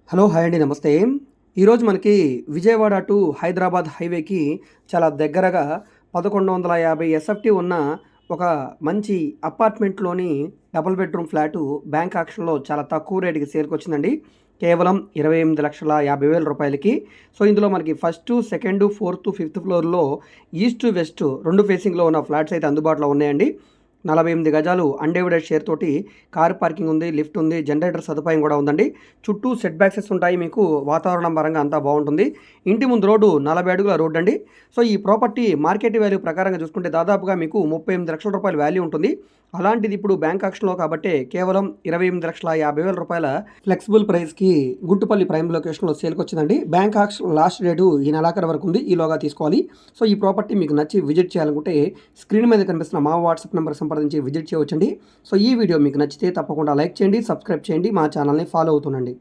Hello! Hi అండి. నమస్తే. ఈరోజు మనకి విజయవాడ టు హైదరాబాద్ హైవేకి చాలా దగ్గరగా 1150 ఎస్ఎఫ్టీ ఉన్న ఒక మంచి అపార్ట్మెంట్‌లోని డబుల్ బెడ్‌రూమ్ ఫ్లాటు బ్యాంక్ ఆక్షన్‌లో చాలా తక్కువ రేట్‌కి సేల్‌కొచ్చిందండి. కేవలం రూ. 28,50,000కి. సో, ఇందులో మనకి ఫస్టు, సెకండు, ఫోర్తు, ఫిఫ్త్ ఫ్లోర్‌లో ఈస్ట్, వెస్ట్ 2 ఫేసింగ్‌లో ఉన్న ఫ్లాట్స్ అయితే అందుబాటులో ఉన్నాయండి. 48 గజాలు అన్‌డివైడెడ్ షేర్ తోటి కార్ పార్కింగ్ ఉంది, లిఫ్ట్ ఉంది, జనరేటర్ సదుపాయం కూడా ఉందండి. చుట్టూ సెట్ బ్యాక్సెస్ ఉంటాయి మీకు. వాతావరణం పరంగా అంతా బావుంటుంది. ఇంటి ముందు రోడ్డు 40 అడుగుల రోడ్డండి. సో, ఈ ప్రాపర్టీ మార్కెట్ వాల్యూ ప్రకారంగా చూసుకుంటే దాదాపుగా మీకు రూ. 38,00,000 వాల్యూ ఉంటుంది. అలాంటిది ఇప్పుడు బ్యాంక్ ఆక్షన్‌లో కాబట్టే కేవలం రూ. 28,50,000 ఫ్లెక్సిబుల్ ప్రైస్‌కి గుంటుపల్లి ప్రైమ్ లొకేషన్‌లో సేల్‌కొచ్చిందండి. బ్యాంక్ ఆక్షన్ లాస్ట్ డేటు ఈ నెలాఖరు వరకు ఉంది. ఈలోగా తీసుకోవాలి. సో, ఈ ప్రాపర్టీ మీకు నచ్చి విజిట్ చేయాలనుకుంటే స్క్రీన్ మీద కనిపిస్తున్న మా వాట్సాప్ నెంబర్‌కి సంప్రదించి విజిట్ చేయవచ్చండి. సో, ఈ వీడియో మీకు నచ్చితే తప్పకుండా లైక్ చేయండి, సబ్స్క్రైబ్ చేయండి, మా ఛానల్‌ని ఫాలో అవుతుండండి.